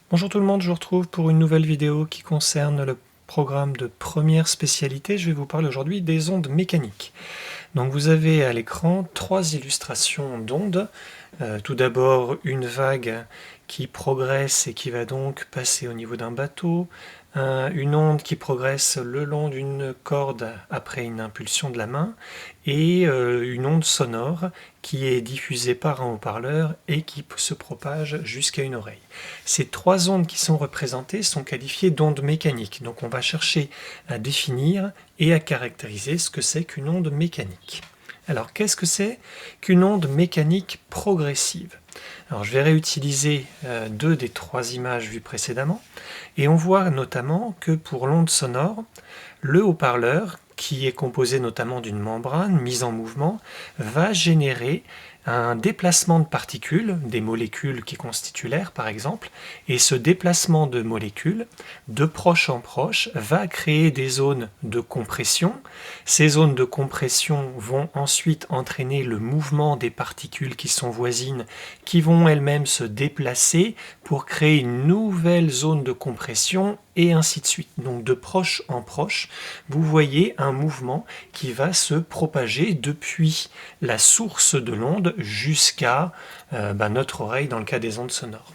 Bonjour tout le monde, je vous retrouve pour une nouvelle vidéo qui concerne le programme de première spécialité. Je vais vous parler aujourd'hui des ondes mécaniques. Donc vous avez à l'écran trois illustrations d'ondes. Tout d'abord une vague qui progresse et qui va donc passer au niveau d'un bateau, une onde qui progresse le long d'une corde après une impulsion de la main, et une onde sonore qui est diffusée par un haut-parleur et qui se propage jusqu'à une oreille. Ces trois ondes qui sont représentées sont qualifiées d'ondes mécaniques, donc on va chercher à définir et à caractériser ce que c'est qu'une onde mécanique. Alors qu'est-ce que c'est qu'une onde mécanique progressive? Alors je vais réutiliser deux des trois images vues précédemment, et on voit notamment que pour l'onde sonore, le haut-parleur, qui est composé notamment d'une membrane mise en mouvement, va générer un déplacement de particules, des molécules qui constituent l'air par exemple, et ce déplacement de molécules, de proche en proche, va créer des zones de compression. Ces zones de compression vont ensuite entraîner le mouvement des particules qui sont voisines, qui vont elles-mêmes se déplacer pour créer une nouvelle zone de compression, et ainsi de suite. Donc de proche en proche, vous voyez un mouvement qui va se propager depuis la source de l'onde jusqu'à notre oreille dans le cas des ondes sonores.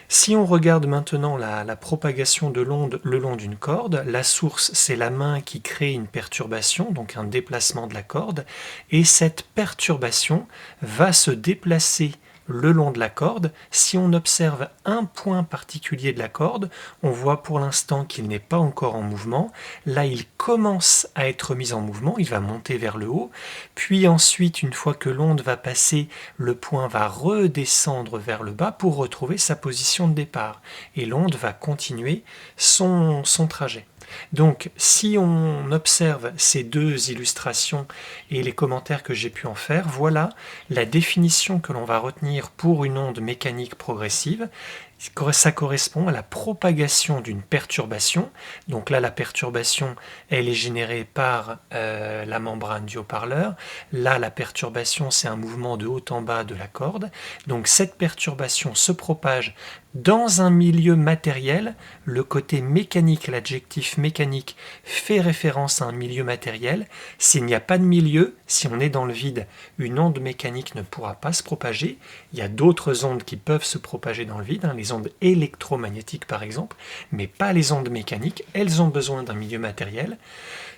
Si on regarde maintenant la propagation de l'onde le long d'une corde, la source c'est la main qui crée une perturbation, donc un déplacement de la corde, et cette perturbation va se déplacer le long de la corde. Si on observe un point particulier de la corde, on voit pour l'instant qu'il n'est pas encore en mouvement. Là, il commence à être mis en mouvement, il va monter vers le haut, puis ensuite, une fois que l'onde va passer, le point va redescendre vers le bas pour retrouver sa position de départ. Et l'onde va continuer son trajet. Donc, si on observe ces deux illustrations et les commentaires que j'ai pu en faire, voilà la définition que l'on va retenir pour une onde mécanique progressive. Ça correspond à la propagation d'une perturbation. Donc là, la perturbation, elle est générée par la membrane du haut-parleur. Là, la perturbation, c'est un mouvement de haut en bas de la corde. Donc cette perturbation se propage dans un milieu matériel. Le côté mécanique, l'adjectif mécanique, fait référence à un milieu matériel. S'il n'y a pas de milieu, si on est dans le vide, une onde mécanique ne pourra pas se propager. Il y a d'autres ondes qui peuvent se propager dans le vide, les ondes électromagnétiques par exemple, mais pas les ondes mécaniques. Elles ont besoin d'un milieu matériel,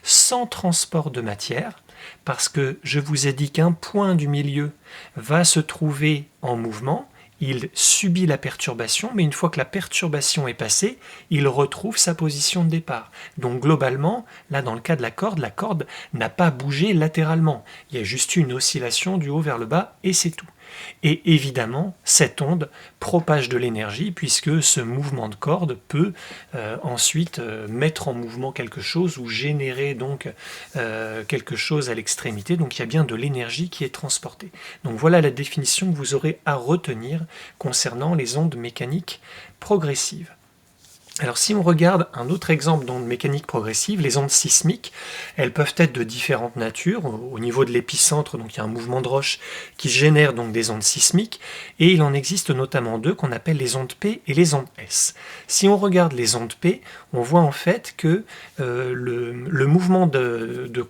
sans transport de matière, parce que je vous ai dit qu'un point du milieu va se trouver en mouvement. Il subit la perturbation, mais une fois que la perturbation est passée, il retrouve sa position de départ. Donc globalement, là dans le cas de la corde n'a pas bougé latéralement. Il y a juste une oscillation du haut vers le bas et c'est tout. Et évidemment, cette onde propage de l'énergie puisque ce mouvement de corde peut ensuite mettre en mouvement quelque chose ou générer donc quelque chose à l'extrémité. Donc il y a bien de l'énergie qui est transportée. Donc voilà la définition que vous aurez à retenir concernant les ondes mécaniques progressives. Alors si on regarde un autre exemple d'onde mécanique progressive, les ondes sismiques, elles peuvent être de différentes natures. Au niveau de l'épicentre, donc il y a un mouvement de roche qui génère donc des ondes sismiques, et il en existe notamment deux qu'on appelle les ondes P et les ondes S. Si on regarde les ondes P, on voit en fait que le mouvement de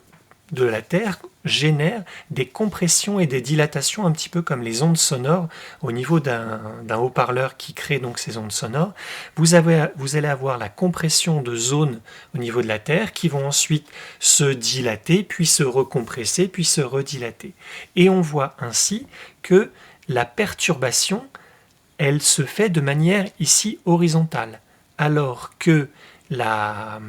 la Terre génère des compressions et des dilatations un petit peu comme les ondes sonores au niveau d'un haut-parleur qui crée donc ces ondes sonores. Vous allez avoir la compression de zones au niveau de la Terre qui vont ensuite se dilater, puis se recompresser, puis se redilater. Et on voit ainsi que la perturbation, elle se fait de manière ici horizontale, alors que la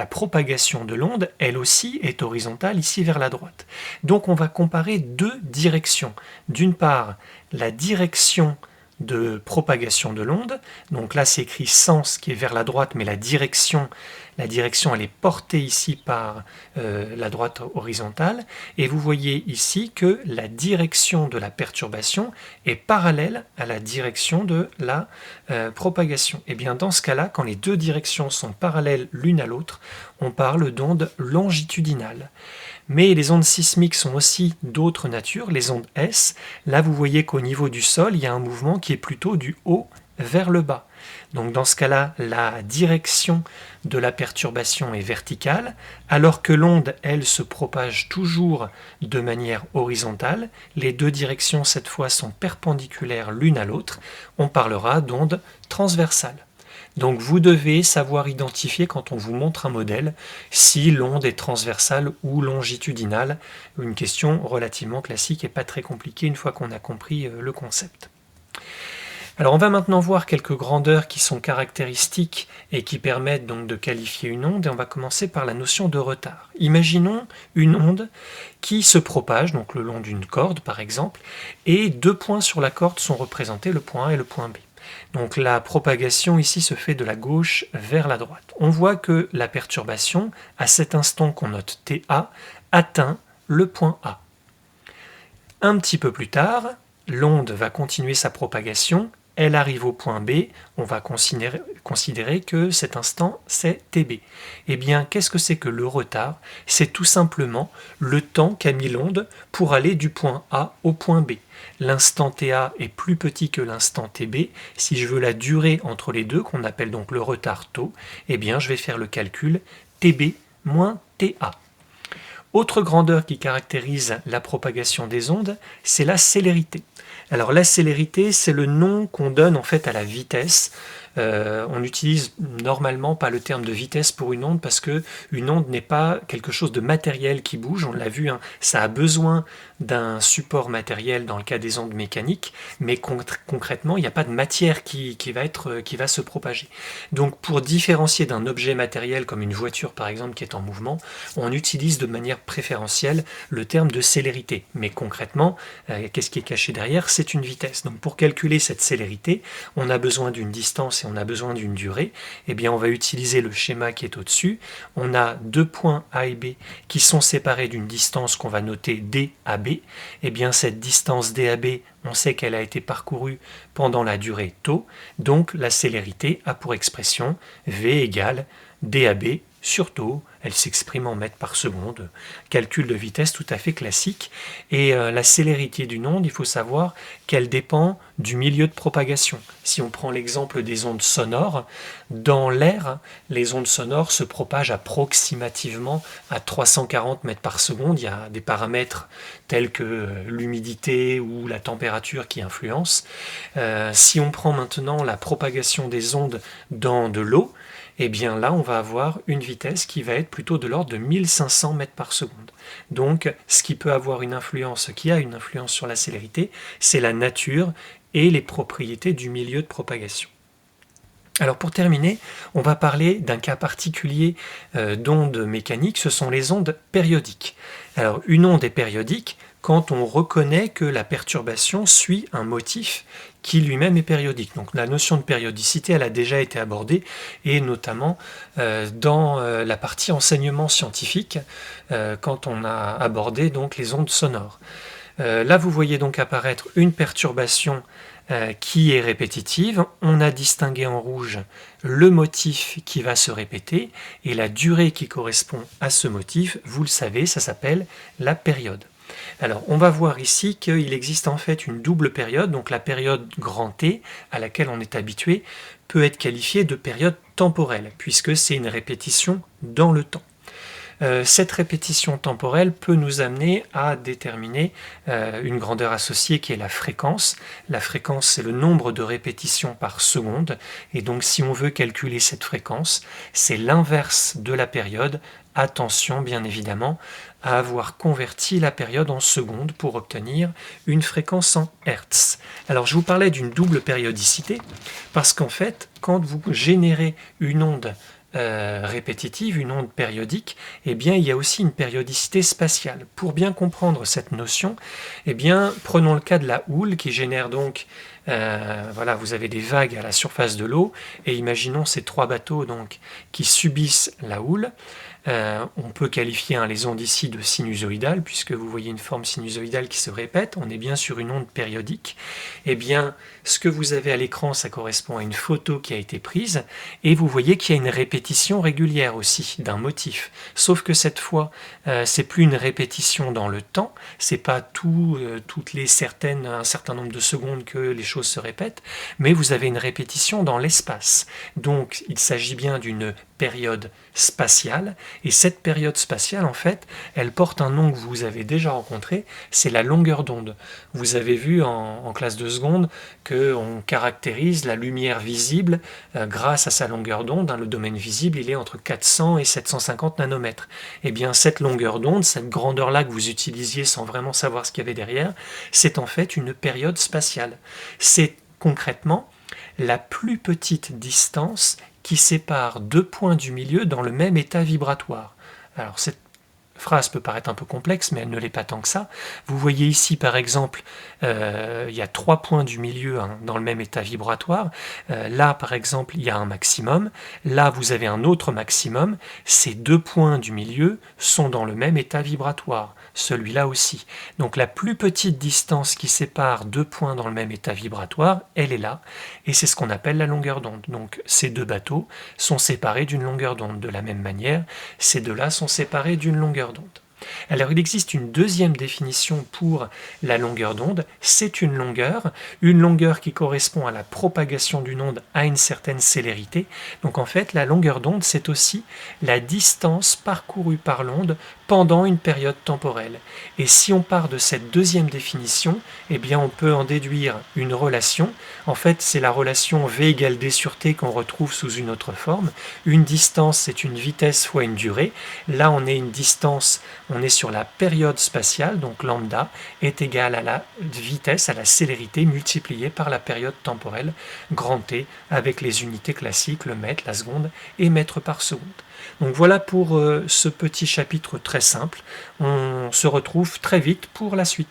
propagation de l'onde, elle aussi, est horizontale ici vers la droite. Donc on va comparer deux directions. D'une part, la direction de propagation de l'onde, donc là c'est écrit sens qui est vers la droite, mais la direction elle est portée ici par la droite horizontale, et vous voyez ici que la direction de la perturbation est parallèle à la direction de la propagation. Et bien dans ce cas-là, quand les deux directions sont parallèles l'une à l'autre, on parle d'onde longitudinale. Mais les ondes sismiques sont aussi d'autres natures, les ondes S. Là, vous voyez qu'au niveau du sol, il y a un mouvement qui est plutôt du haut vers le bas. Donc dans ce cas-là, la direction de la perturbation est verticale, alors que l'onde, elle, se propage toujours de manière horizontale. Les deux directions, cette fois, sont perpendiculaires l'une à l'autre. On parlera d'onde transversale. Donc vous devez savoir identifier quand on vous montre un modèle si l'onde est transversale ou longitudinale. Une question relativement classique et pas très compliquée une fois qu'on a compris le concept. Alors on va maintenant voir quelques grandeurs qui sont caractéristiques et qui permettent donc de qualifier une onde, et on va commencer par la notion de retard. Imaginons une onde qui se propage, donc le long d'une corde par exemple, et deux points sur la corde sont représentés, le point A et le point B. Donc la propagation ici se fait de la gauche vers la droite. On voit que la perturbation, à cet instant qu'on note TA, atteint le point A. Un petit peu plus tard, l'onde va continuer sa propagation, elle arrive au point B, on va considérer que cet instant c'est TB. Eh bien, qu'est-ce que c'est que le retard? C'est tout simplement le temps qu'a mis l'onde pour aller du point A au point B. L'instant TA est plus petit que l'instant TB. Si je veux la durée entre les deux, qu'on appelle donc le retard taux, eh bien je vais faire le calcul TB moins TA. Autre grandeur qui caractérise la propagation des ondes, c'est la célérité. Alors la célérité, c'est le nom qu'on donne en fait à la vitesse. On n'utilise normalement pas le terme de vitesse pour une onde parce que une onde n'est pas quelque chose de matériel qui bouge, on l'a vu, hein, ça a besoin d'un support matériel dans le cas des ondes mécaniques, mais concrètement, il n'y a pas de matière qui va se propager. Donc pour différencier d'un objet matériel comme une voiture par exemple qui est en mouvement, on utilise de manière préférentielle le terme de célérité. Mais concrètement, qu'est-ce qui est caché derrière? C'est une vitesse. Donc pour calculer cette célérité, on a besoin d'une distance et on a besoin d'une durée. Eh bien on va utiliser le schéma qui est au-dessus. On a deux points A et B qui sont séparés d'une distance qu'on va noter DAB. Eh bien cette distance DAB, on sait qu'elle a été parcourue pendant la durée tau, donc la célérité a pour expression V égale DAB sur tau, elle s'exprime en mètres par seconde, calcul de vitesse tout à fait classique. Et la célérité d'une onde, il faut savoir qu'elle dépend du milieu de propagation. Si on prend l'exemple des ondes sonores, dans l'air, les ondes sonores se propagent approximativement à 340 mètres par seconde. Il y a des paramètres tels que l'humidité ou la température qui influencent. Si on prend maintenant la propagation des ondes dans de l'eau, eh bien là, on va avoir une vitesse qui va être plutôt de l'ordre de 1500 mètres par seconde. Donc, ce qui peut avoir une influence, qui a une influence sur la célérité, c'est la nature et les propriétés du milieu de propagation. Alors pour terminer, on va parler d'un cas particulier d'ondes mécaniques, ce sont les ondes périodiques. Alors une onde est périodique quand on reconnaît que la perturbation suit un motif qui lui-même est périodique. Donc la notion de périodicité, elle a déjà été abordée, et notamment dans la partie enseignement scientifique, quand on a abordé donc les ondes sonores. Là, vous voyez donc apparaître une perturbation qui est répétitive. On a distingué en rouge le motif qui va se répéter, et la durée qui correspond à ce motif, vous le savez, ça s'appelle la période. Alors, on va voir ici qu'il existe en fait une double période, donc la période grand T, à laquelle on est habitué, peut être qualifiée de période temporelle, puisque c'est une répétition dans le temps. Cette répétition temporelle peut nous amener à déterminer une grandeur associée qui est la fréquence. La fréquence, c'est le nombre de répétitions par seconde, et donc si on veut calculer cette fréquence, c'est l'inverse de la période. Attention, bien évidemment, à avoir converti la période en secondes pour obtenir une fréquence en Hertz. Alors, je vous parlais d'une double périodicité, parce qu'en fait, quand vous générez une onde répétitive, une onde périodique, eh bien, il y a aussi une périodicité spatiale. Pour bien comprendre cette notion, eh bien, prenons le cas de la houle qui génère donc, voilà, vous avez des vagues à la surface de l'eau, et imaginons ces trois bateaux donc, qui subissent la houle. On peut qualifier les ondes ici de sinusoïdales, puisque vous voyez une forme sinusoïdale qui se répète, on est bien sur une onde périodique. Eh bien, ce que vous avez à l'écran, ça correspond à une photo qui a été prise, et vous voyez qu'il y a une répétition régulière aussi d'un motif. Sauf que cette fois, c'est plus une répétition dans le temps, c'est pas un certain nombre de secondes que choses se répètent, mais vous avez une répétition dans l'espace. Donc il s'agit bien d'une période spatiale, et cette période spatiale, en fait, elle porte un nom que vous avez déjà rencontré, c'est la longueur d'onde. Vous avez vu en classe de seconde qu'on caractérise la lumière visible grâce à sa longueur d'onde. Le domaine visible, il est entre 400 et 750 nanomètres. Et bien cette longueur d'onde, cette grandeur-là que vous utilisiez sans vraiment savoir ce qu'il y avait derrière, c'est en fait une période spatiale. C'est concrètement la plus petite distance qui sépare deux points du milieu dans le même état vibratoire. Alors cette phrase peut paraître un peu complexe, mais elle ne l'est pas tant que ça. Vous voyez ici, par exemple, il y a 3 points du milieu dans le même état vibratoire. Là, par exemple, il y a un maximum. Là, vous avez un autre maximum. Ces 2 points du milieu sont dans le même état vibratoire. Celui-là aussi. Donc la plus petite distance qui sépare 2 points dans le même état vibratoire, elle est là. Et c'est ce qu'on appelle la longueur d'onde. Donc ces 2 bateaux sont séparés d'une longueur d'onde. De la même manière, ces 2-là sont séparés d'une longueur d'onde. Alors il existe une deuxième définition pour la longueur d'onde, c'est une longueur qui correspond à la propagation d'une onde à une certaine célérité. Donc en fait la longueur d'onde c'est aussi la distance parcourue par l'onde pendant une période temporelle. Et si on part de cette deuxième définition, eh bien on peut en déduire une relation. En fait c'est la relation V égale D sur T qu'on retrouve sous une autre forme. Une distance c'est une vitesse fois une durée. Là on est une distance, on est sur la période spatiale, donc lambda est égal à la vitesse, à la célérité multipliée par la période temporelle, grand T, avec les unités classiques, le mètre, la seconde et mètre par seconde. Donc voilà pour ce petit chapitre très simple. On se retrouve très vite pour la suite.